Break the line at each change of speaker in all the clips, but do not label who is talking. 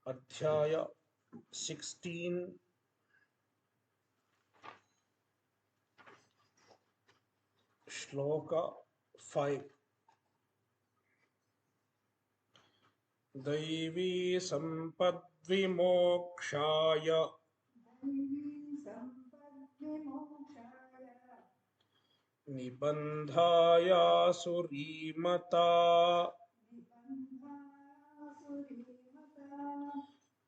Adhyaya 16, Shloka 5. Daivi sampad vimokshaya nibandhaya surimata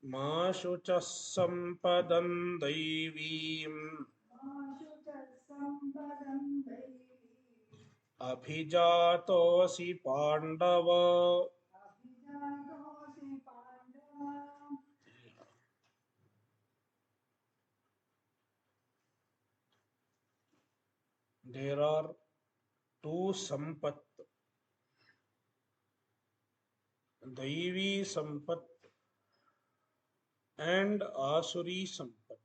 ma shuchah sampadam daivim abhijatosi pandava. There are two sampat, daivi sampat and asuri sampat.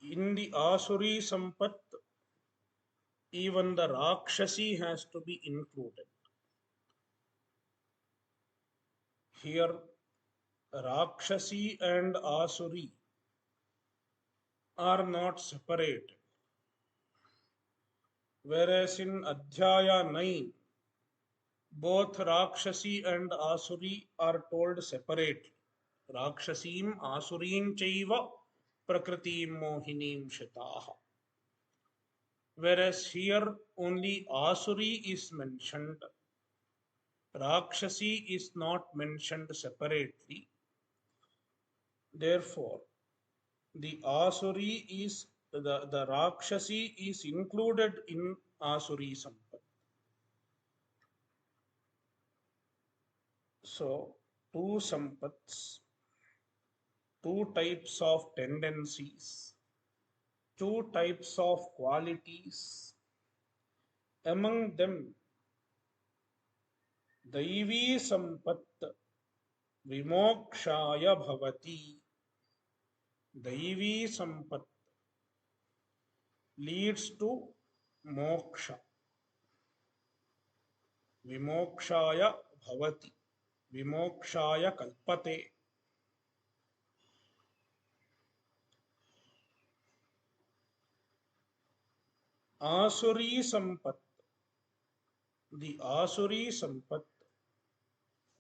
In the asuri sampat, even the rakshasi has to be included. Here, rakshasi and asuri are not separated. Whereas in Adhyaya 9, both rakshasi and asuri are told separately. Rakshasim asurim chaiva prakritim mohinim shitaha. Whereas here only asuri is mentioned, rakshasi is not mentioned separately. Therefore, the asuri is the rakshasi is included in asuri sampat. So, two sampats, two types of tendencies, two types of qualities. Among them, daivi sampat vimokshaya bhavati. Daivi sampat leads to moksha. Vimokshaya bhavati. Vimokshaya kalpate. Asuri sampat. The asuri sampat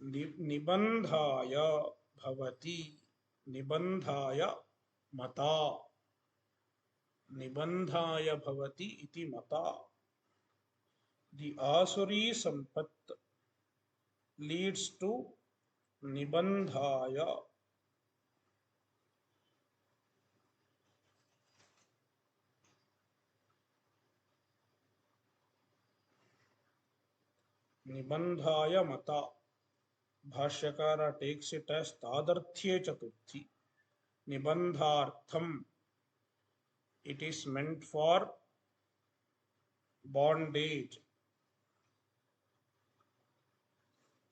nibandhaya bhavati. Nibandhaya mata. Nibandhaya bhavati iti mata. The asuri sampat leads to nibandhaya. Nibandhaya mata. Bhashyakara takes it as tadarthye chaturthi. Nibandhartham. It is meant for bondage.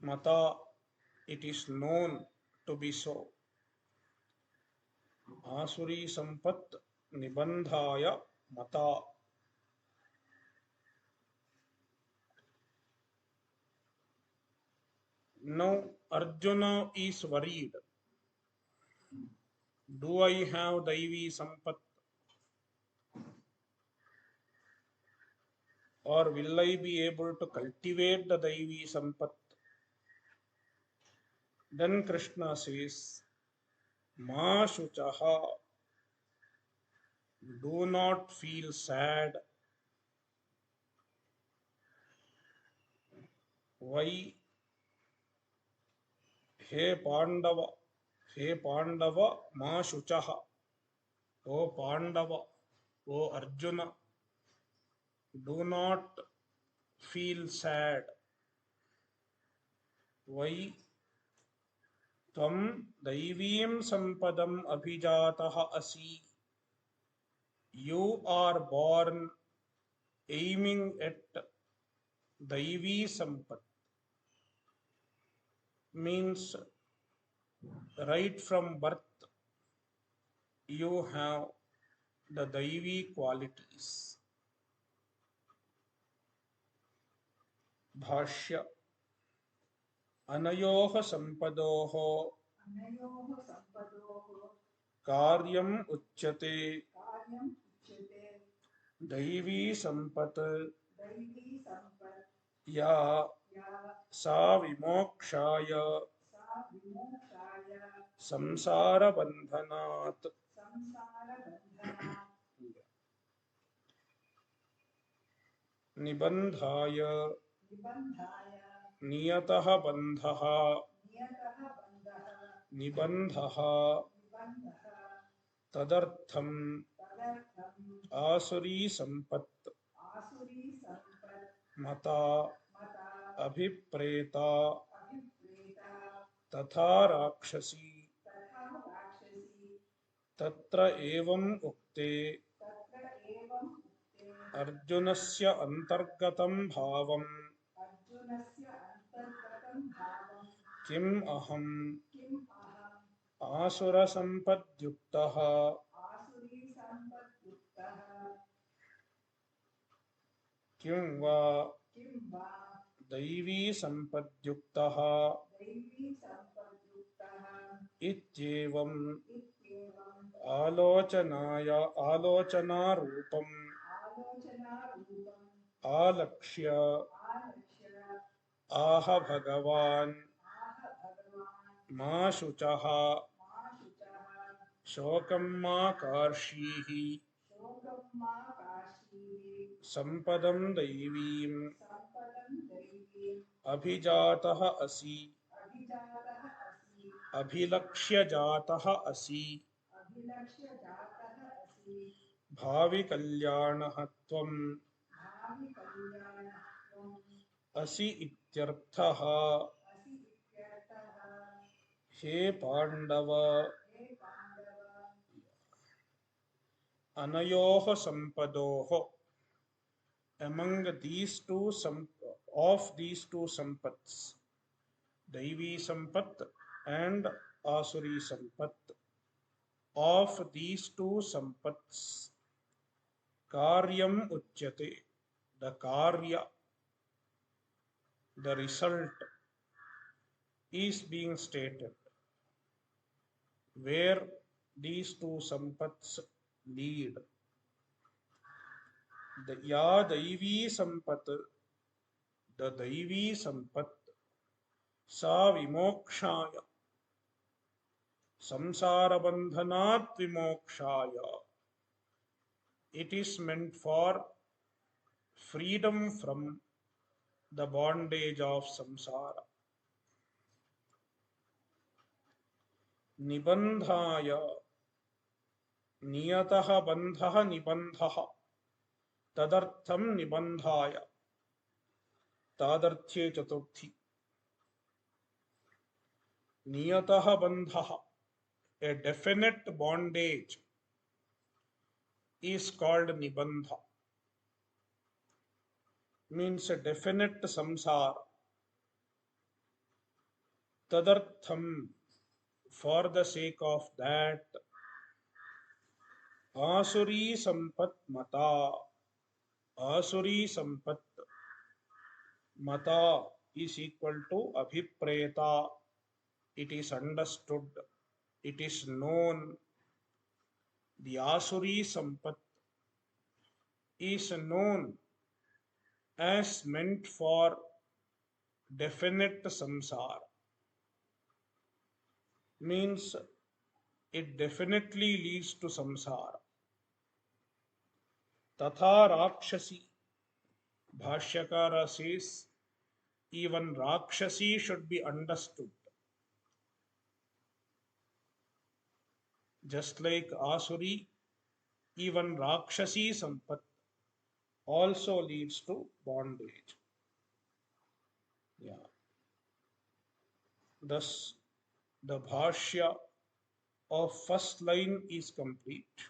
Mata. It is known to be so. Asuri sampat nibandhaya mata. Now Arjuna is worried. Do I have daivi sampat? Or will I be able to cultivate the daivi sampat? Then Krishna says, Ma shuchaha, do not feel sad. Why? He Pandava, He Pandava, Ma shuchaha. O Pandava, O Arjuna, do not feel sad. Why? Tvam daivim sampadam abhijatah asi. You are born aiming at daivi sampat. Means right from birth you have the daivi qualities. Bhashya. अनयोः सम्पदोः कार्यम् उच्यते दैवी सम्पत् या सा विमोक्षाय संसारबन्धनात् निबन्धाय नियतः बन्धः निबन्धः तदर्थम् आसुरी सम्पत् मता अभिप्रेता तथा राक्षसी तत्र एवम् उक्ते अर्जुनस्य अन्तर्गतं भावम् किम् अहम् आसुरसम्पद्युक्तः किं वा दैवी सम्पद्युक्तः इत्येवम् आलोचनारूपम् आलक्ष्य आह भगवान् मा शुचः शोकं मा कार्षीः सम्पदं दैवीम् अभिजातः असि अभिलक्ष्य जातः असि भावि कल्याणः त्वम् असि इत्यर्थः हे पांडव अनयोः सम्पदोः among these two of these two sampads daivi sampat and asuri sampat of these two sampads karyam uchyate the karya the result is being stated where these two sampads lead the ya daivi sampat the daivi sampat sa vimokshaya samsarabandhanat vimokshaya it is meant for freedom from the bondage of samsara nibandhaya niyatah bandhah nibandhah tadartham nibandhaya tadarthye chaturthi niyatah bandhah a definite bondage is called nibandha means a definite samsara tadartham for the sake of that asuri sampat mata asuri sampat mata is equal to abhipreta it is understood it is known the asuri sampat is known as meant for definite samsara means it definitely leads to samsara tatha rakshasi bhashyakara says even rakshasi should be understood just like asuri even rakshasi sampat also leads to bondage yeah thus the bhashya of first line is complete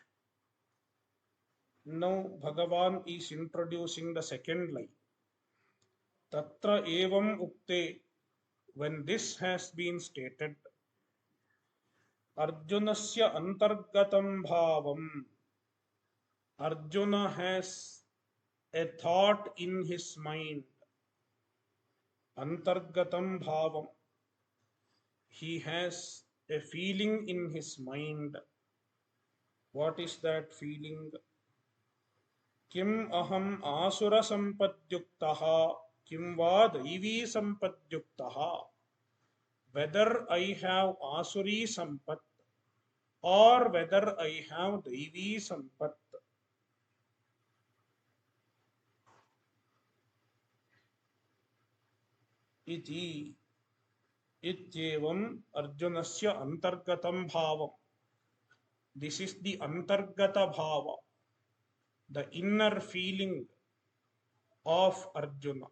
now Bhagavan is introducing the second line tatra evam ukte when this has been stated arjunasya antargatam bhavam Arjuna has a thought in his mind antargatam bhavam he has a feeling in his mind. What is that feeling? Kim aham asura sampadyuktaha, kim va daivi sampadyuktaha. Whether I have asuri sampat or whether I have daivi sampat. Iti Ityevam Arjunasya antargatam bhavam. This is the antargata bhava, the inner feeling of Arjuna.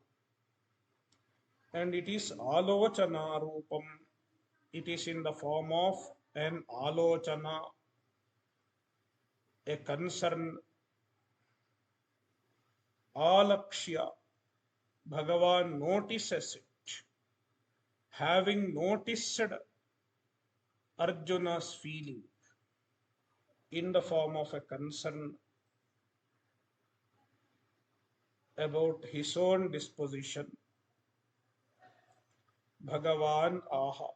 And it is alochana rupam. It is in the form of an alochana, a concern, alakshya. Bhagavan notices it. Having noticed Arjuna's feeling in the form of a concern about his own disposition, Bhagavan aha.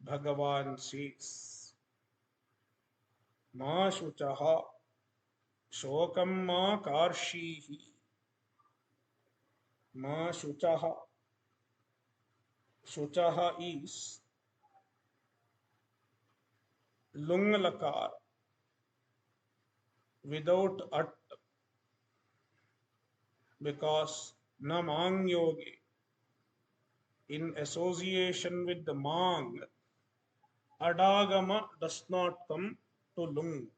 Bhagavan says, Ma shuchaha shokam ma karshihi. Ma shuchaha. Shuchaha is lunglakar without at, because namang yogi in association with the mang, adagama does not come to lung.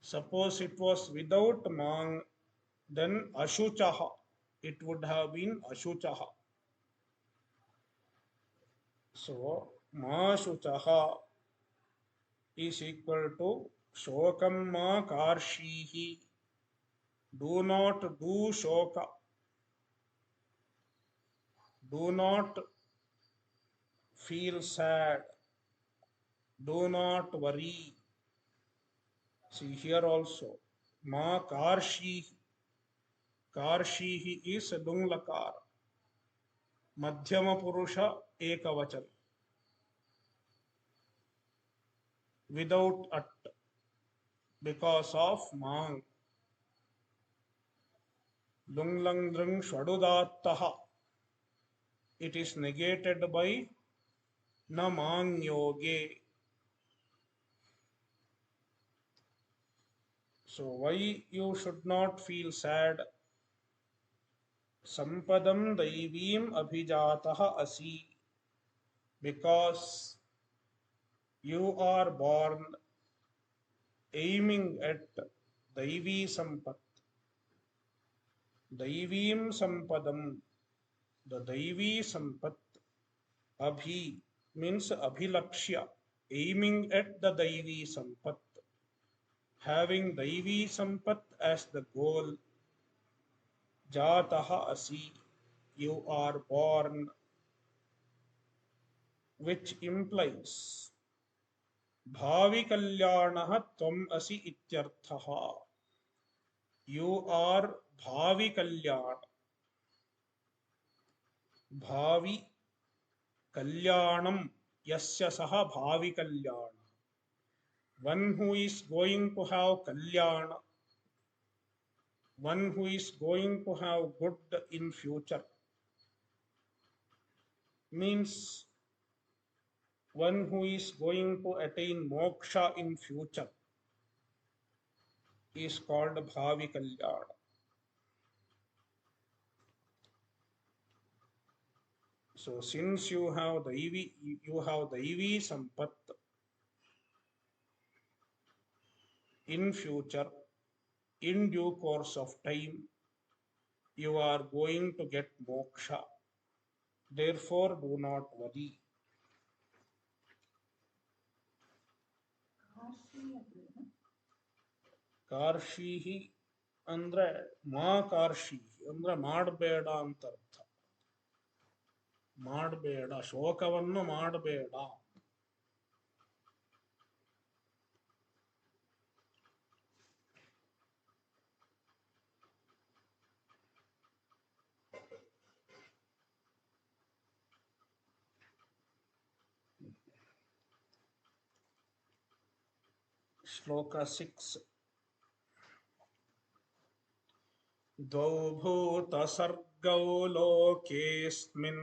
Suppose it was without mang, then ashuchaha, it would have been ashuchaha. So, ma shuchaha is equal to shokam ma karshihi. Do not do shoka. Do not feel sad. Do not worry. See here also. Ma karshihi. Karshihi is lunglakar. Madhyama purusha ekavachan. Without at. Because of mang. Lunglangrang shvadudattaha. It is negated by namang yoge. So why you should not feel sad? Sampadam daivim abhijatah asi. Because you are born aiming at daivi sampat. Daivim sampadam. The daivi sampat. Abhi means abhilakshya. Aiming at the daivi sampat. Having daivi sampat as the goal. Jataha asi. You are born. Which implies bhavi kalyanah tvam asi ityarthaha. You are bhavi kalyan. Bhavi kalyanam yasya saha bhavi kalyana. One who is going to have kalyana, one who is going to have good in future, means one who is going to attain moksha in future is called bhavi kalyana. So since you have daivi sampat in future, in due course of time, you are going to get moksha. Therefore, do not worry. Karshihi andre ma karshihi andre ಮಾಡಬೇಡ ಅಂತ ಅರ್ಥ. ಮಾಡಬೇಡ, ಶೋಕವನ್ನು ಮಾಡಬೇಡ. Shloka 6. Dvau bhuta-sargau lokesmin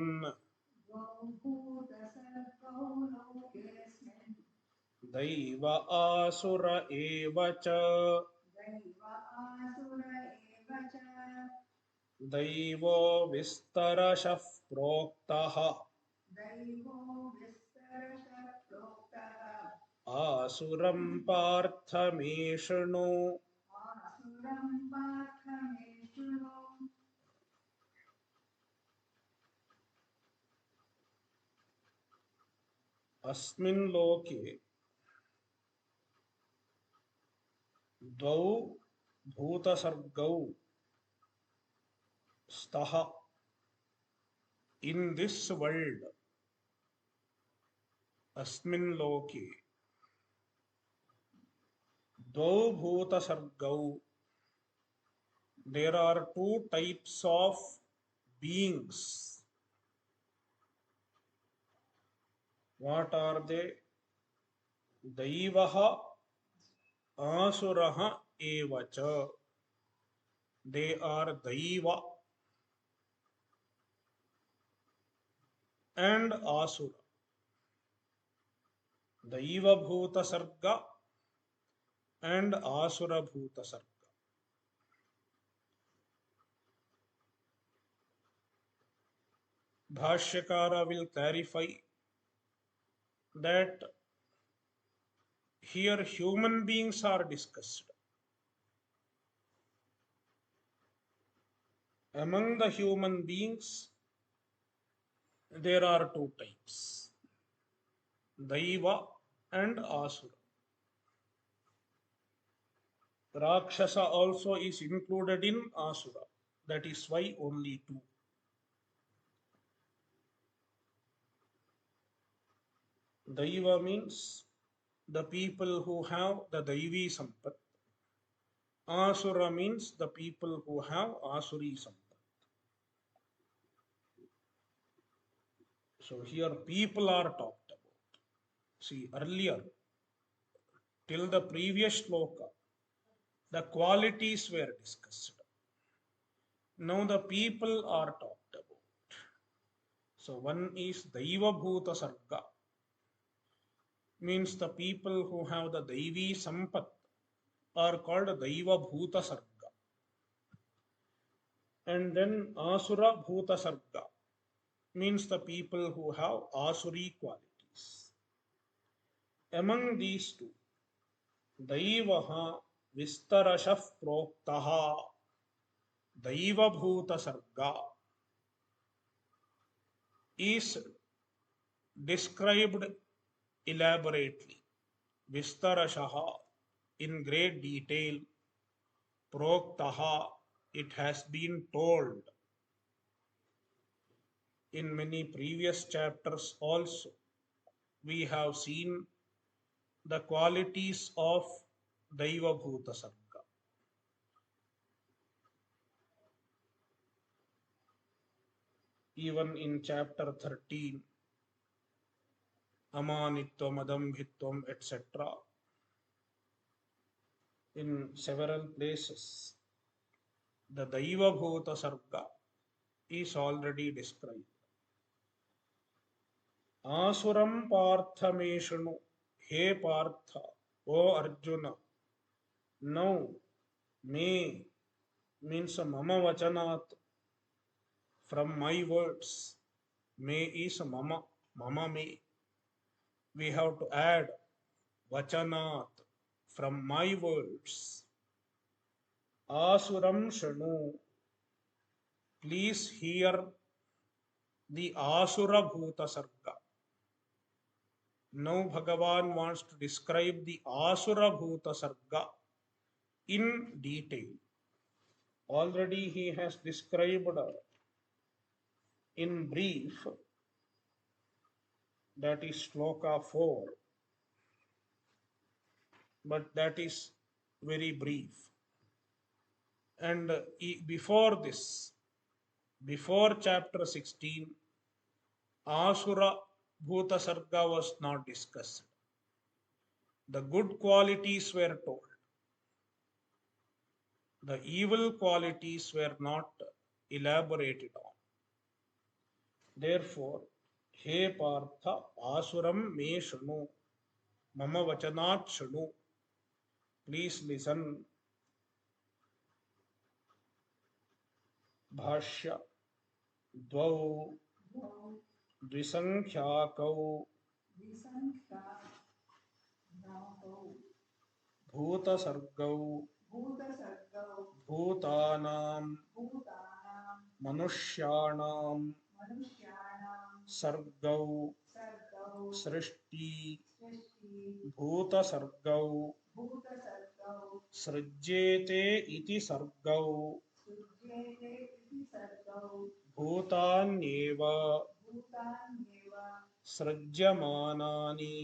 daiva asura eva cha daivo vistarashah proktaha asuram partha me shृणु. अस्मिन् लोके द्वौ bhuta-sargau staha. In this world, asmin loke, dvau bhuta-sargau, there are two types of beings. What are they? Daivaha asuraha evacha. They are daiva and asura. Daiva bhuta sarga and asura bhuta sarga. Bhashyakara will clarify that here human beings are discussed. Among the human beings, there are two types, Daiva and Asura. Rakshasa also is included in Asura. That is why only two. Daiva means the people who have the daivi sampad. Asura means the people who have asuri sampad. So here people are talked about. See, earlier, till the previous shloka, the qualities were discussed. Now the people are talked about. So one is daiva bhuta sarga, means the people who have the daivi sampad are called daiva bhuta sarga. And then asura bhuta sarga means the people who have asuri qualities. Among these two, daivaha vistarashah proktaha daiva bhuta sarga is described elaborately, vistarashaha, in great detail, proktaha, it has been told. In many previous chapters also, we have seen the qualities of daiva bhuta sarga. Even in chapter 13, amanitvam, adambhitvam, etc., in several places, the daiva bhuta sarga is already described. Asuram partha me shृणु, he partha, O Arjuna, now me means mama vachanat, from my words. Me is mama, mama me. We have to add vachanat, from my words. Asuram shanu, please hear the asura bhuta sarga. Now Bhagavan wants to describe the asura bhuta sarga in detail. Already he has described in brief, that is shloka 4, but that is very brief. And before this, before chapter 16, asura bhuta sarga was not discussed. The good qualities were told. The evil qualities were not elaborated on. Therefore, he Partha asuram me shanu, mama vachanat shanu. Please listen. Bhashya Dvau Dvisankhyakou bhuta-sargau bhutanam manushyanam sargau srishti bhuta-sargau सृज्येते इति सर्गौ भूतान्येव सृज्यमानानि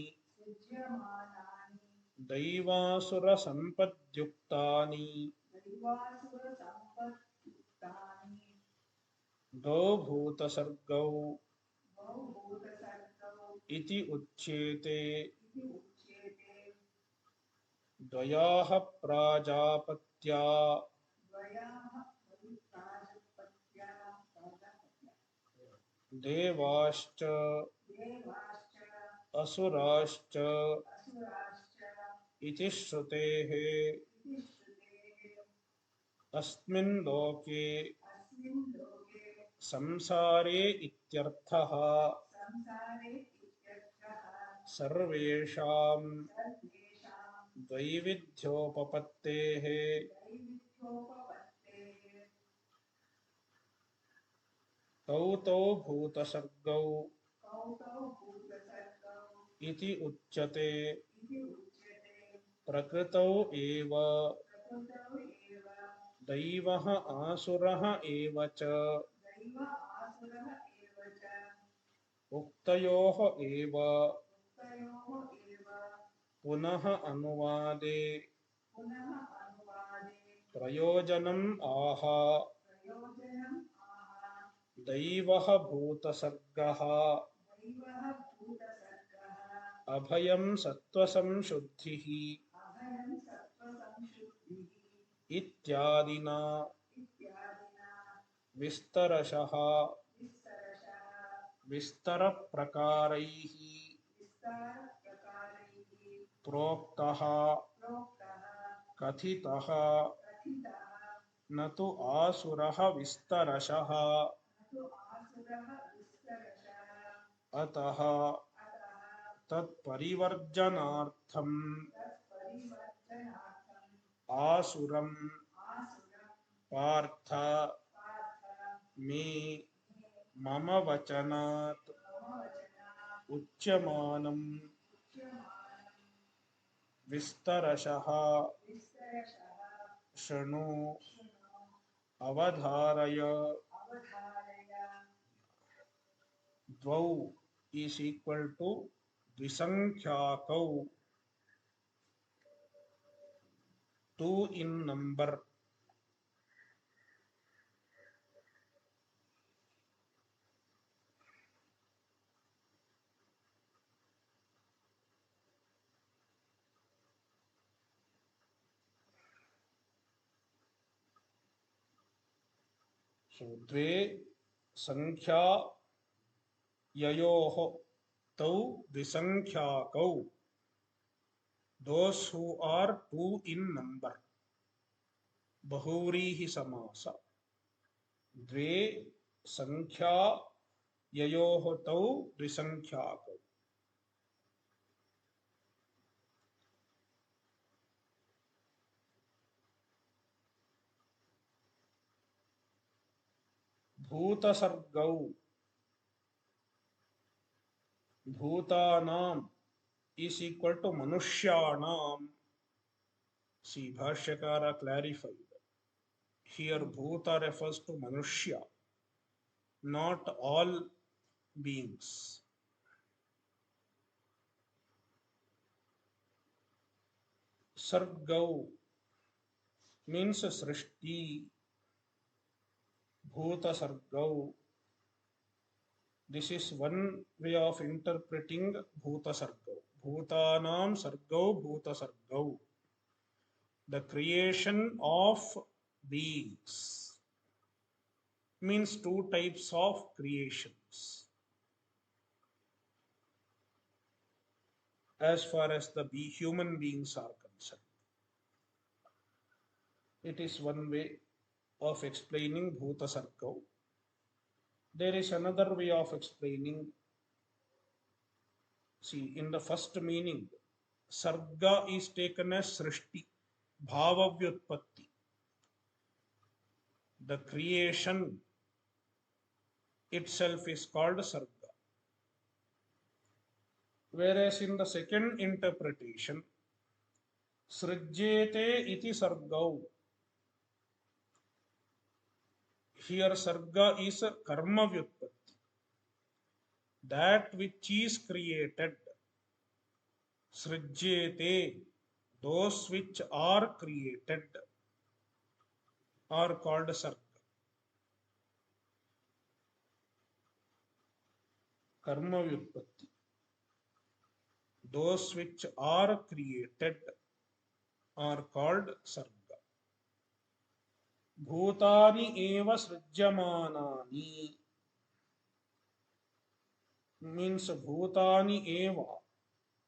दैवासुर संपद्युक्तानि द्वौ भूतसर्गौ इति उच्येते द्वयाः प्राजापत्या देवाश्च असुराश्च इति श्रुतेः अस्मिन् लोके संसारे इत्यर्थः सर्वेषां दैविध्योपपत्तेः तौ तौ भूतसर्गौ इति उच्यते प्रकृतौ एव दैवः आसुरः एव च उक्तयोः एव पुनः अनुवादे प्रयोजनम् आह दैवः भूतसर्गः अभयं सत्त्वसंशुद्धिः इत्यादिना विस्तरशः विस्तरप्रकारैः प्रोक्तः कथितः न तु आसुरः विस्तरशः अतः तत्परिवर्जनार्थम् आसुरं पार्थ मे मम वचनात् उच्यमानं विस्तरशः शृणु अवधारय. द्वौ is equal to dvisankhyakou, two in number. So dve sankhya yayoho tau dvisankhyakou, those who are two in number. Bahuvrihi samasa. Dve sankhya yayoho tau dvisankhyakou. Bhuta-sargau, bhutanam is equal to manushyanam. See, Bhashyakara clarified. Here, bhuta refers to manushya, not all beings. Sargau means srishti. Bhuta-sargau. This is one way of interpreting bhuta-sargau. Bhutanam sargau bhuta-sargau. The creation of beings means two types of creations. As far as the human beings are concerned, it is one way of explaining bhuta-sargau. There is another way of explaining. See, in the first meaning, Sarga is taken as Srishti, Bhavavyutpatti. The creation itself is called Sarga. Whereas in the second interpretation, Srijyete iti Sargau. Here Sarga is a Karma Vyutpatti. That which is created, Srijyete, those which are created are called Sarga. Karma Vyutpatti. Those which are created are called Sarga. Bhutani eva srijyamanani means Bhutani eva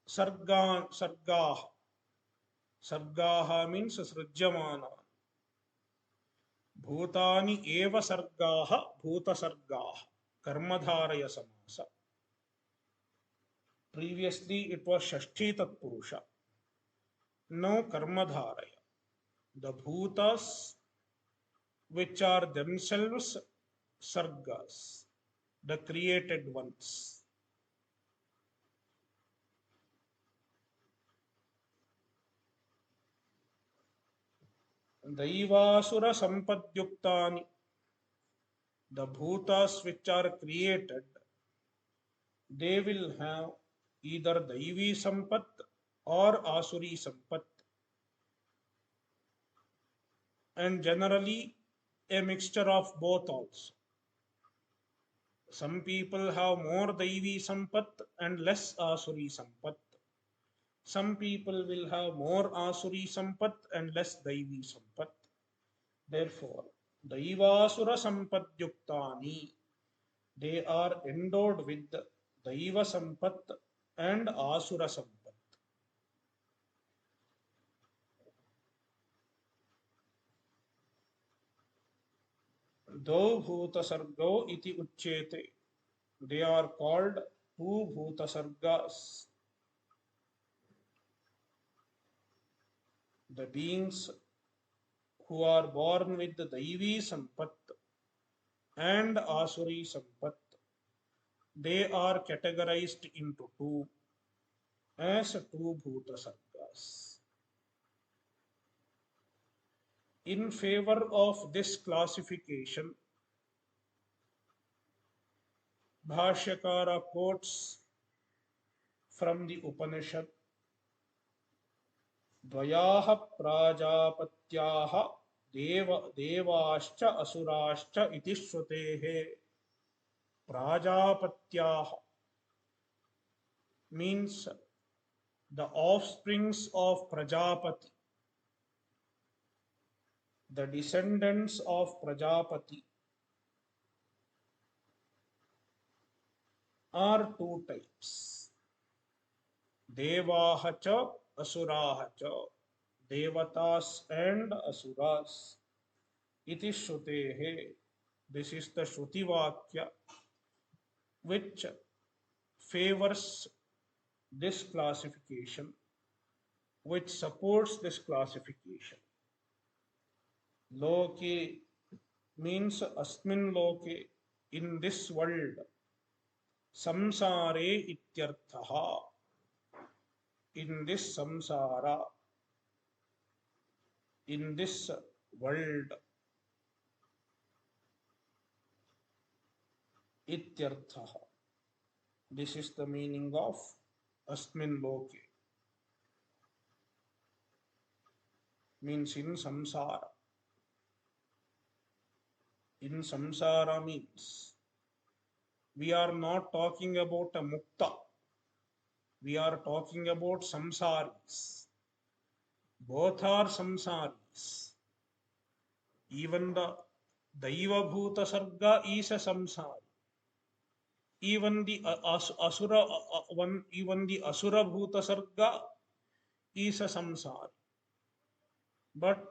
sargaha. Sargaha means srijyamana. Bhutani eva sargaha bhuta-sargaha. Karmadharaya samasa. Previously it was Shashti Tatpurusha. Now Karmadharaya. The bhutas which are themselves sargas, the created ones. Daivasura sampadyuktani, the bhutas which are created, they will have either daivi sampad or asuri sampad, and generally a mixture of both also. Some people have more daivi sampad and less asuri sampad. Some people will have more asuri sampad and less daivi sampad. Therefore, daivasura sampadyuktani, they are endowed with daiva sampat and asura sampat. Dvau bhuta-sargau iti uchyete. They are called two bhuta-sargas. The beings who are born with the daivi sampat and asuri sampat, they are categorized into two as two bhuta-sargas. In favor of this classification, Bhashyakara quotes from the Upanishad, Dvayaha Prajapatyaha devascha asurascha iti shrutehe. Prajapatyaha means the offsprings of Prajapati, the descendants of Prajapati are two types. Devaha cha asuraha cha. Devatas and asuras. Iti shrutehe. This is the Shruti Vakya which favors this classification, which supports this classification. Loke means asmin loke, in this world. Samsare ityarthaha, in this samsara, in this world. Ityarthaha. This is the meaning of asmin loke. Means in samsara. In samsara means we are not talking about a mukta. We are talking about samsaris. Both are samsaris. Even the daiva bhuta-sarga is a samsari. Even the asura one, even the asura bhuta-sarga is a samsari. But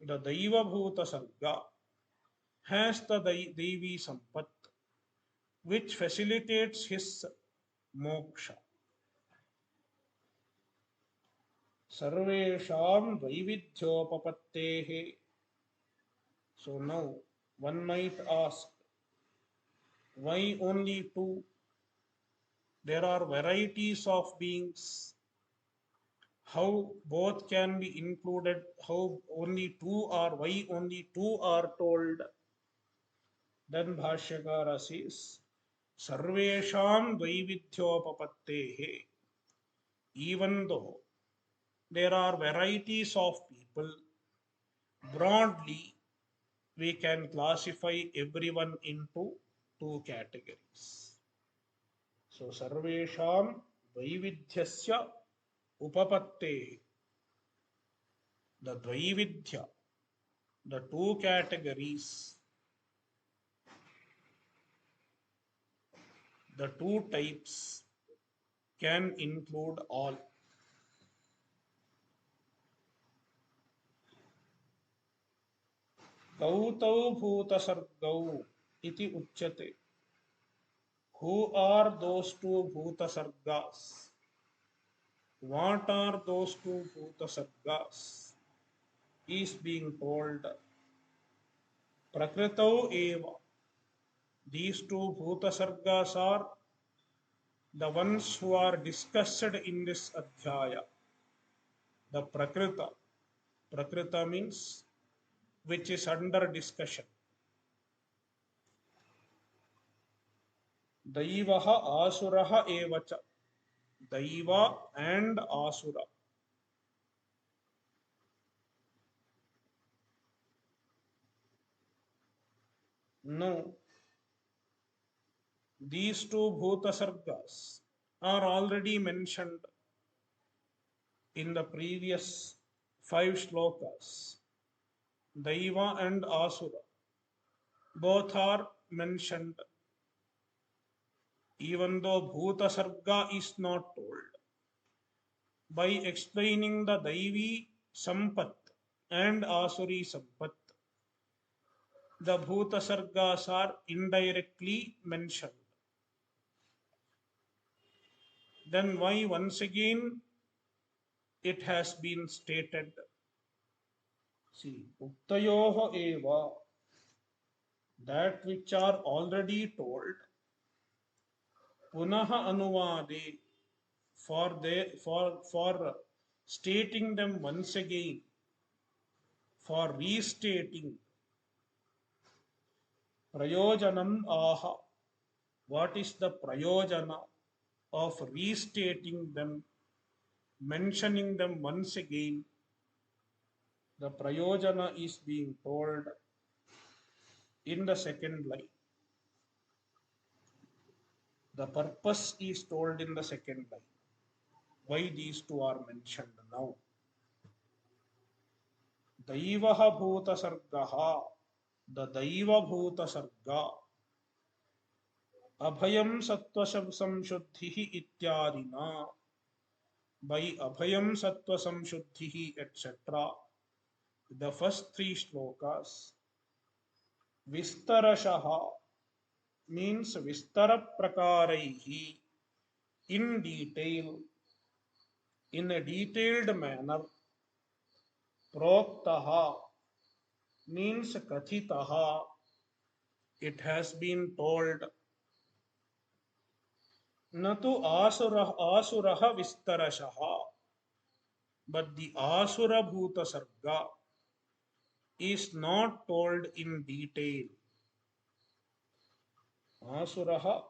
the daiva bhuta-sarga has the daivi sampad, which facilitates his moksha. Sarvesham vaividhyopapattehe. So now one might ask, why only two? There are varieties of beings. How both can be included? How only two are? Why only two are told? Then Bhashyakara says, Sarvesham vaividhyopapattehe. Even though there are varieties of people, broadly we can classify everyone into two categories. So Sarvesham Vaividhyasya Upapatte, the Dvaividhya, the two categories, the two types can include all. Gautau bhuta-sargau iti uchyate. Who are those two bhuta-sargas? What are those two bhuta-sargas? Is being told Prakritau eva. These two bhuta-sargas are the ones who are discussed in this adhyaya. The Prakrita. Prakrita means which is under discussion. Daivaha asuraha evacha. Daiva and asura. No, these two bhuta-sargas are already mentioned in the previous 5 shlokas. Daiva and asura. Both are mentioned, even though bhuta-sarga is not told. By explaining the daivi sampat and asuri sampat, the bhuta-sargas are indirectly mentioned. Then why once again it has been stated? See, uktayoho eva, that which are already told, punaha anuvade, for stating them once again, for restating. Prayojanam aha. What is the prayojana of restating them, mentioning them once again? The prayojana is being told in the second line. The purpose is told in the second line. Why these two are mentioned now? Daivaha bhuta sargaha, the daiva bhuta sarga, abhayam sattva samshuddhihi ityadina, by abhayam sattva samshuddhihi etc. The first 3 shlokas, vistarashaha means vistara prakaraihi, in detail, in a detailed manner. Proktaha means kathitaha, it has been told. Natu asuraha vistarashaha, but the asura bhuta sarga is not told in detail. Asuraha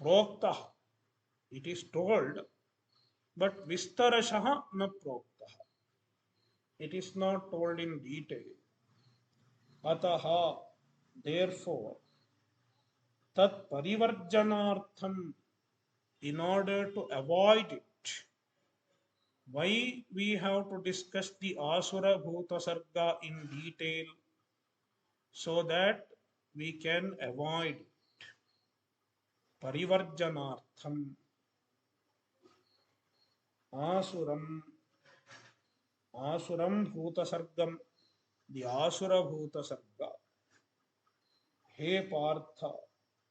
proktaha, it is told, but vistarashaha na proktaha, it is not told in detail. Ataha, therefore, tat parivarjanartham, in order to avoid it. Why we have to discuss the asura bhuta sarga in detail? So that we can avoid parivarjanartham asuram asuram bhuta sargam, the asura bhuta sarga. He Partha,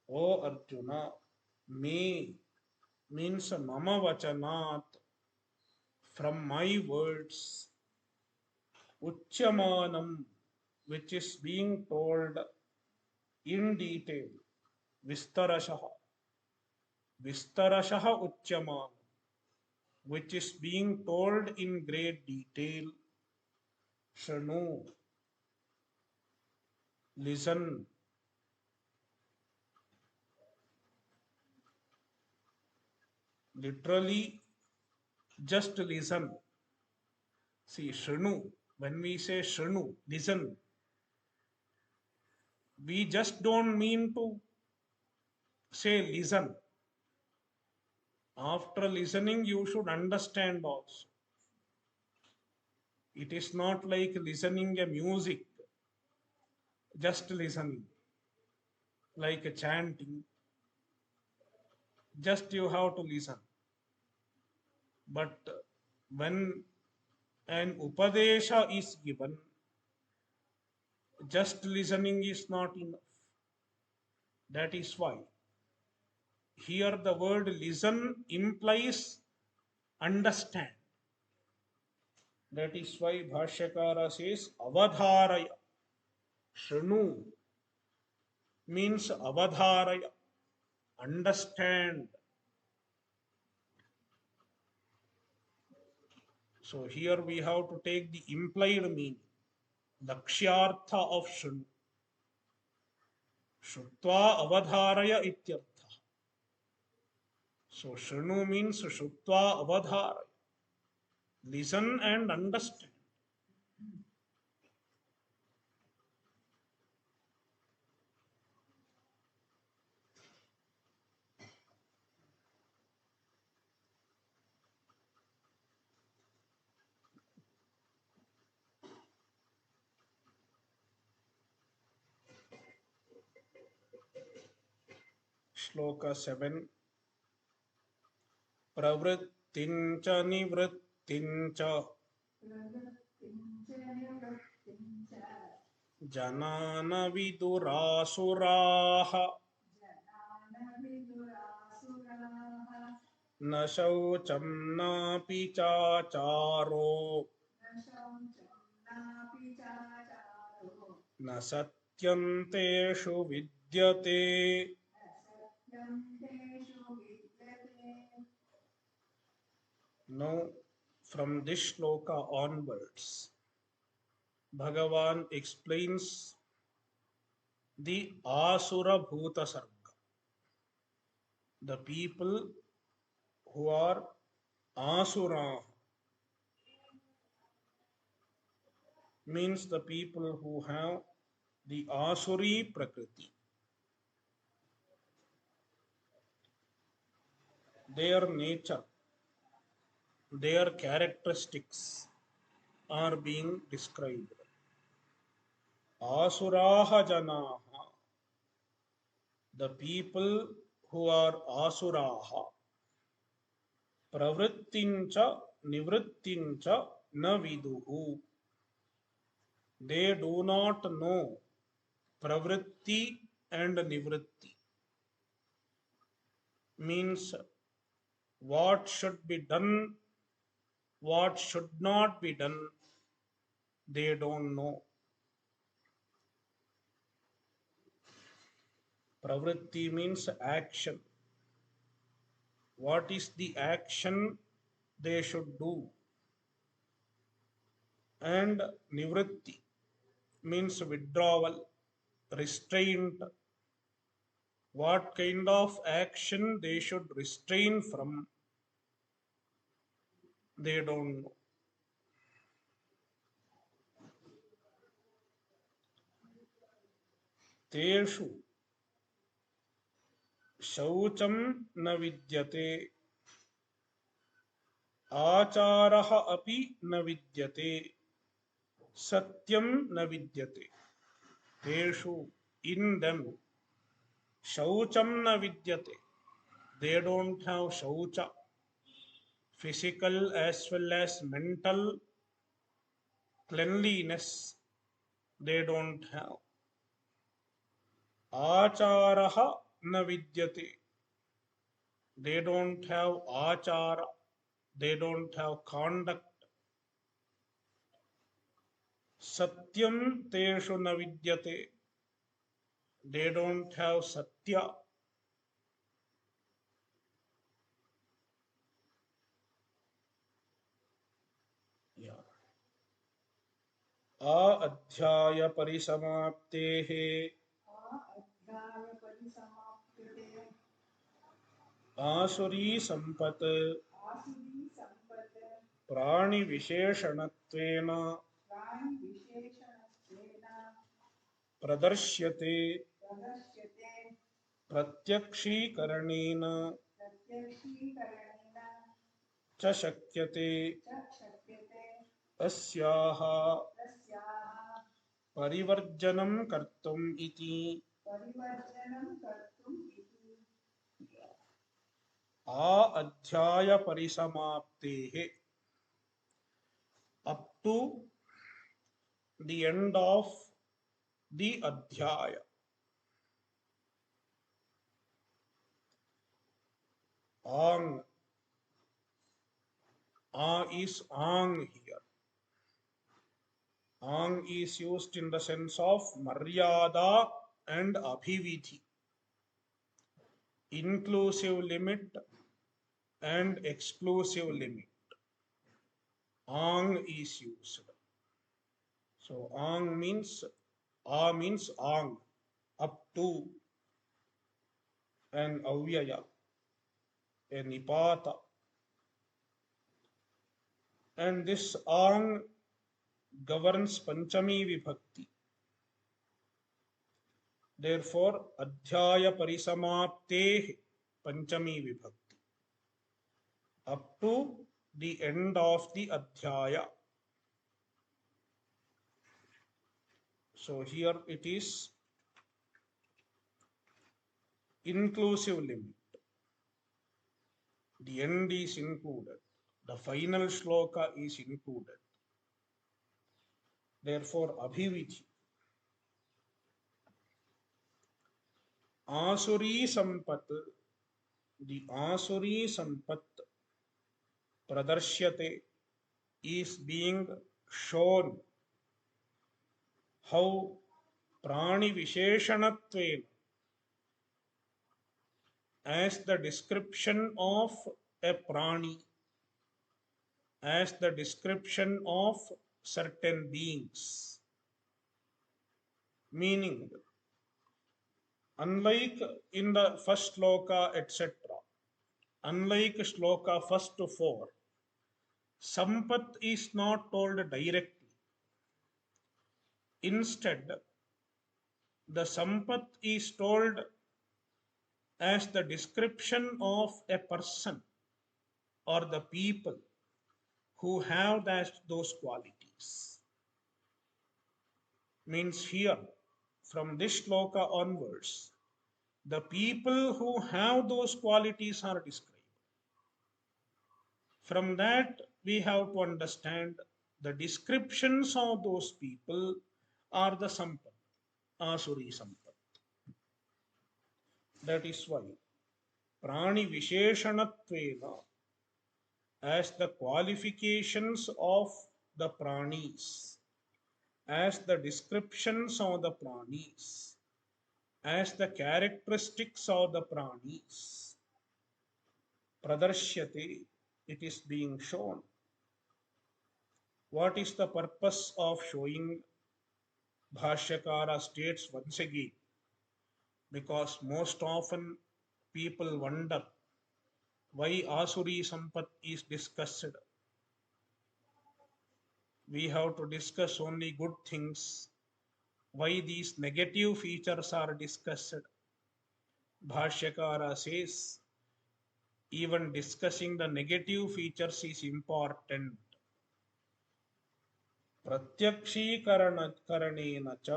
O Arjuna, me means mama vachanat, from my words, uchyamanam, which is being told in detail, vistarashaha, vistarashaha uchyamanam, which is being told in great detail, shanu, listen, literally just listen. See, shanu, when we say shanu, listen, we just don't mean to say listen. After listening, you should understand also. It is not like listening a music, just listening, like a chanting, just you have to listen. But when an upadesha is given, just listening is not enough. That is why here the word listen implies understand. That is why Bhashyakara says avadharaya. Shrinu means avadharaya, understand. So here we have to take the implied meaning, lakshyartha of Shrinu. Shrutva avadharaya ityartha. So Shrinu means Shrutva avadharaya. Listen and understand. Shloka 7. Pravrittincha nivrittincha janana vidurasuraha na shaucham napi chacharo na satyanteshu vidyate. Now, from this shloka onwards, Bhagavan explains the asura bhuta sarga, the people who are asura, means the people who have the asuri prakriti. Their nature, their characteristics are being described. Asuraha janaha, the people who are asuraha, pravrittincha nivrittincha na viduhu, they do not know pravritti and nivritti, means what should be done, what should not be done, they don't know. Pravritti means action. What is the action they should do? And nivritti means withdrawal, restraint. What kind of action they should restrain from, they don't know. Teshu, शौचं न विद्यते, आचारः अपि न विद्यते, सत्यं न विद्यते. तेषु, in them, शौचं न विद्यते. They don't have shaucha, physical as well as mental cleanliness. They don't have. Acharaha na vidyate. They don't have achara. They don't have conduct. Satyam teshu na vidyate. They don't have satya. Yeah. अध्याय परिसमाप्तेः आसुरी संपत् प्राणि विशेषणत्वेन प्रदर्श्यते प्रत्यक्षीकरणेन च शक्यते अस्याः परिवर्जनं कर्तुम् इति. अध्याय परिसमाप्तेः, up to the end of the adhyaya. Ang, is ang here. Ang is used in the sense of maryada and abhividhi, inclusive limit and exclusive limit. Ang is used. So ang means, means ang, up to, and avyaya, a nipata. And this ang governs Panchami Vibhakti. Therefore, Adhyaya Parisamapte Panchami Vibhakti. Up to the end of the Adhyaya. So here it is inclusive limit. The end is included. The final shloka is included. Therefore, abhividhi. Asuri sampat, the asuri sampat pradarshyate, is being shown. How? Prani visheshanatven, as the description of a prani, as the description of certain beings. Meaning, unlike in the first shloka, etc., unlike shloka first to four, sampat is not told directly. Instead, the sampat is told as the description of a person or the people who have those qualities. Means here, from this shloka onwards, the people who have those qualities are described. From that, we have to understand the descriptions of those people are the sampat, asuri sampat. That is why prani visheshanatvena, as the qualifications of the pranis, as the descriptions of the pranis, as the characteristics of the pranis, pradarsyate, it is being shown. What is the purpose of showing? Bhashyakara states once again, because most often people wonder why asuri sampat is discussed. We have to discuss only good things. Why these negative features are discussed? Bhashyakara says, even discussing the negative features is important. प्रत्यक्षीकरणेन च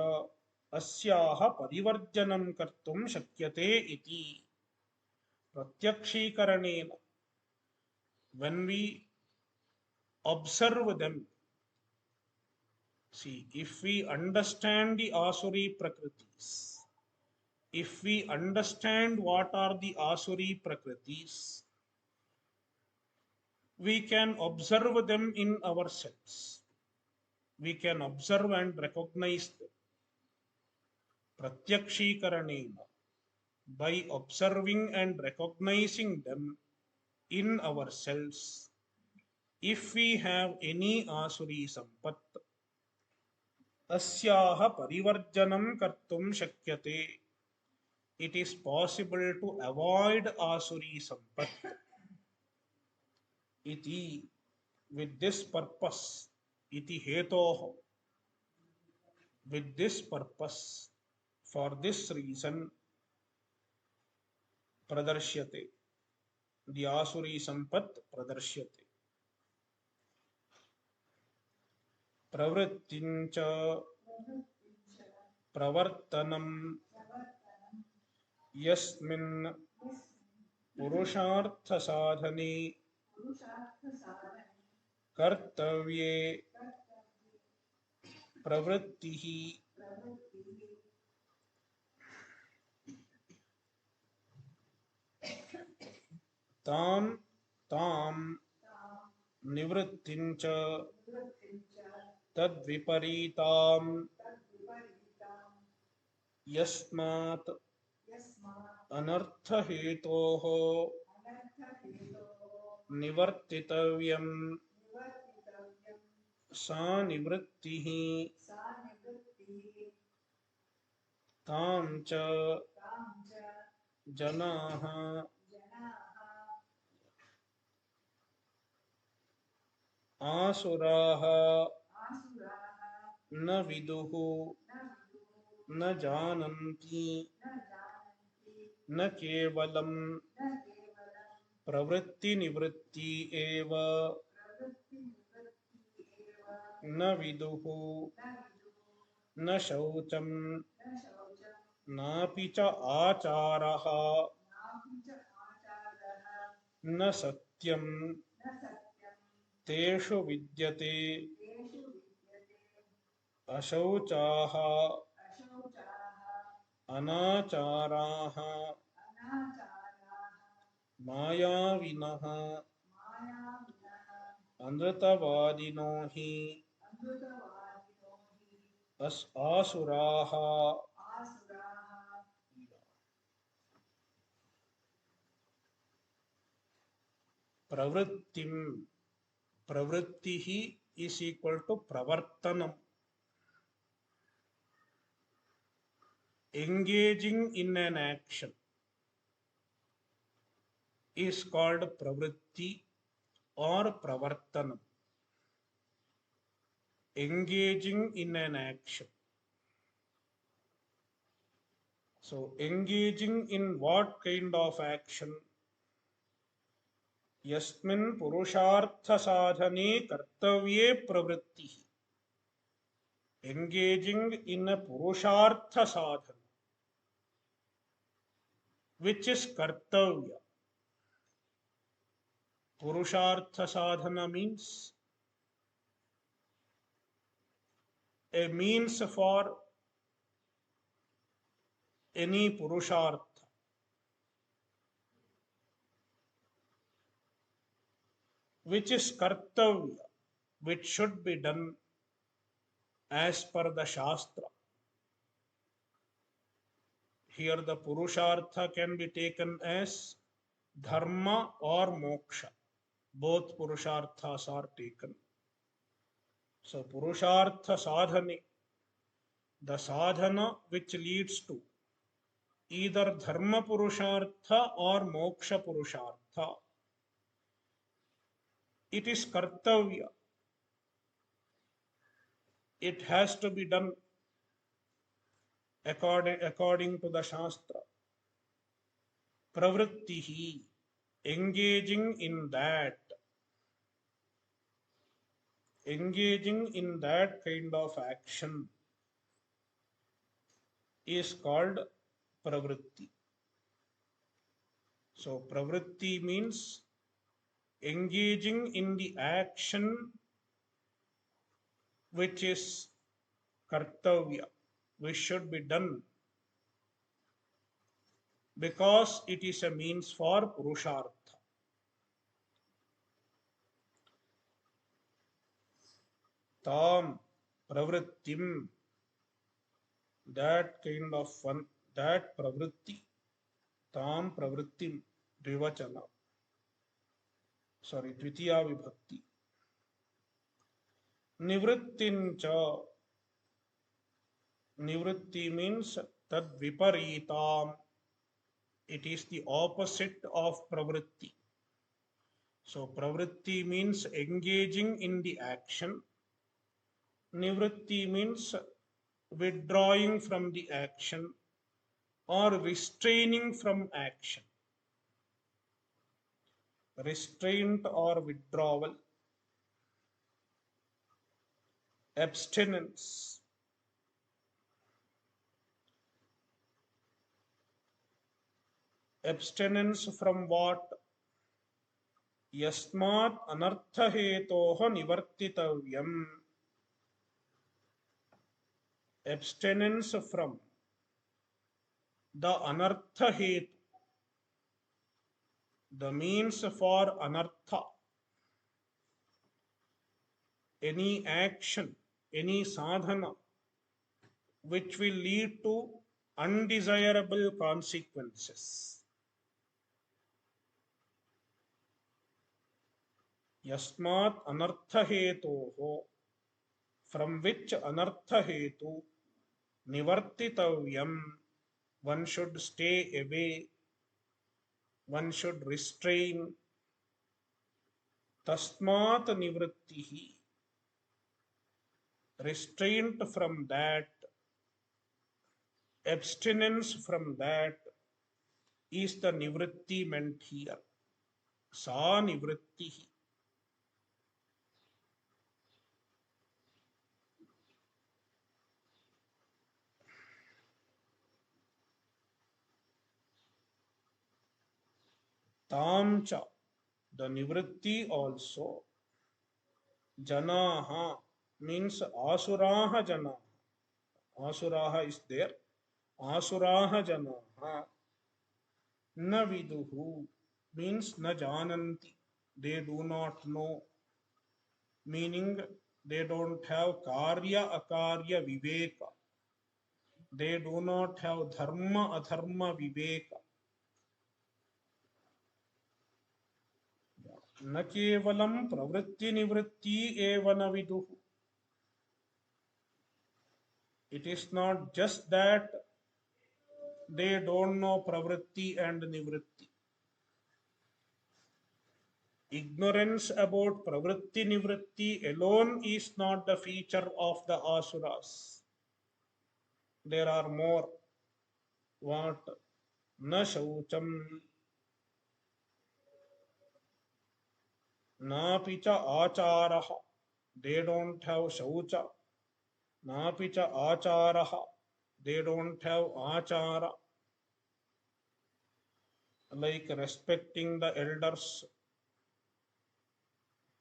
अस्याः परिवर्जनं कर्तुं शक्यते इति. प्रत्यक्षीकरणेन, when we observe them, see, if we understand the asuri prakritis, if we understand what are the asuri prakritis, we can observe them in ourselves. We can observe and recognize them. Pratyakshikaranena, by observing and recognizing them in ourselves, if we have any asuri sampat, asyaha parivarjanam kartum shakyate, it is possible to avoid asuri sampat. Iti, with this purpose, iti hetoho, with this purpose, for this reason, pradarsyate, the asuri sampat pradarsyate. Pravrittincha pravartanam yasmin purushartha sadhane kartavye pravrittihi tam tam nivrittincha tadviparitam yasmat anartha hetoho nivartitavyam sa nivrittihi tam cha janaha asuraha न विदुः न जानन्ति न केवलं प्रवृत्ति निवृत्ति एव न विदुः न शौचं नापि च आचारः न सत्यं तेषु विद्यते अशौचाः अनाचाराः मायाविनः अनृतवादिनो हि आसुराः. प्रवृत्तिम, प्रवृत्तिः is equal to pravartanam. Engaging in an action is called pravritti or pravartanam. Engaging in an action. So engaging in what kind of action? Yasmin purushartha sadhane kartavye pravritti. Engaging in a purushartha sadhana, which is kartavya. Purushartha sadhana means a means for any purushartha. Which is kartavya, which should be done as per the Shastra. Here the purushartha can be taken as dharma or moksha. Both purusharthas are taken. So purushartha sadhane, the sadhana which leads to either dharma purushartha or moksha purushartha, it is kartavya. It has to be done according to the Shastra. pravrittihi, engaging in that kind of action is called pravritti. So pravritti means engaging in the action which is kartavya, which should be done because it is a means for purushartha. Tam pravrittim, that kind of one, that pravritti, tam pravrittim, dvivachana, sorry, dvitiya vibhakti. Nivrittincha, nivritti means tad viparitam, it is the opposite of pravritti. So pravritti means engaging in the action. Nivritti means withdrawing from the action or restraining from action. Restraint or withdrawal. Abstinence. Abstinence from what? Yasmat anartha hetoha nivartitavyam. Abstinence from the anartha hetu, the means for anartha, any action, any sadhana which will lead to undesirable consequences. Yasmat anartha hetoho, from which anartha hetu nivartitavyam, one should stay away, one should restrain. Tasmat nivrittihi, restraint from that, abstinence from that is the nivritti meant here. Sa nivrittihi. Tamcha, the nivritti also. Janaha means asuraha janaha. Asuraha is there. Asuraha janaha. Na viduhu means na jananti. They do not know. Meaning they don't have karya akarya viveka. They do not have dharma adharma viveka. न केवलं प्रवृत्ति निवृत्ति एव न विदुः. It is not just that they don't know pravritti and nivritti. Ignorance about pravritti nivritti alone is not the feature of the asuras. There are more. What? Na shaucham, na picha acharaha. They don't have shaucha. Na picha acharaha. They don't have achara. Like respecting the elders,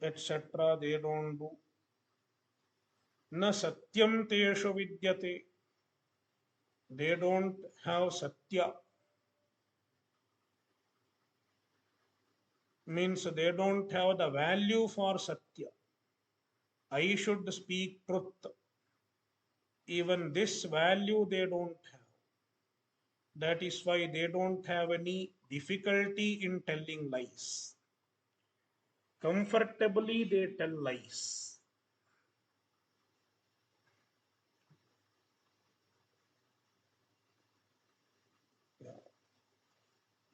etc. They don't do. Na satyam teshu vidyate. They don't have satya. Means they don't have the value for satya. I should speak truth. Even this value they don't have. That is why they don't have any difficulty in telling lies. Comfortably they tell lies.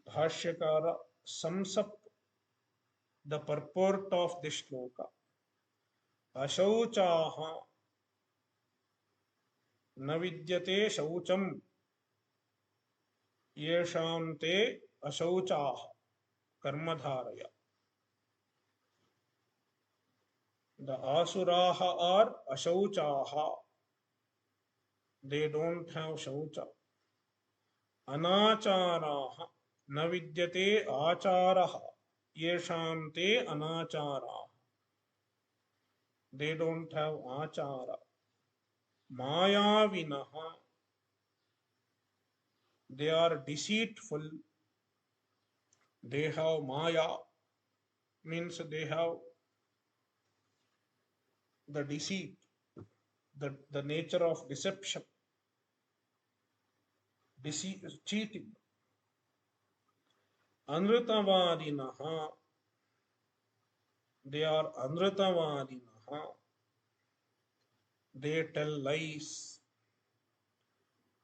Bhashyakara sums up the purport of this shloka. Ashauchaha na vidyate shaucham yesham te ashauchaah karmadharaya. The asuraha are ashauchaha. They don't have shaucha. Anacharaha na vidyate acharaha. Yesham te anachara. They don't have achara. Mayavinaha. They are deceitful. They have maya, means they have the deceit, the nature of deception, deceit, cheating. Anritavadinaha. They are anritavadinaha. They tell lies.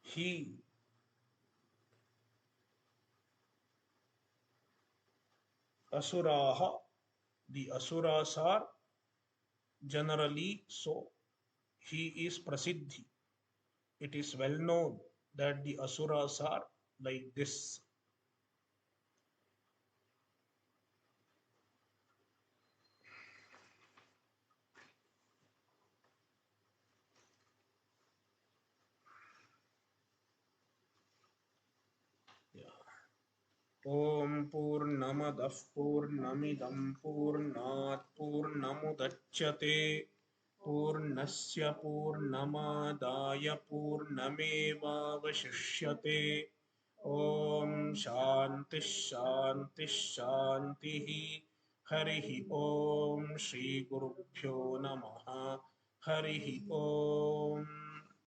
He. Asuraha. The asuras are generally so. He is prasiddhi. It is well known that the asuras are like this. Om Purnamadah Purnamidam Purnat Purnamudachyate Purnasya Purnamadaya Purnamevavashishyate. Om Shanti Shanti Shanti. Harihi Om Shri Gurubhyo Namaha. Harihi Om.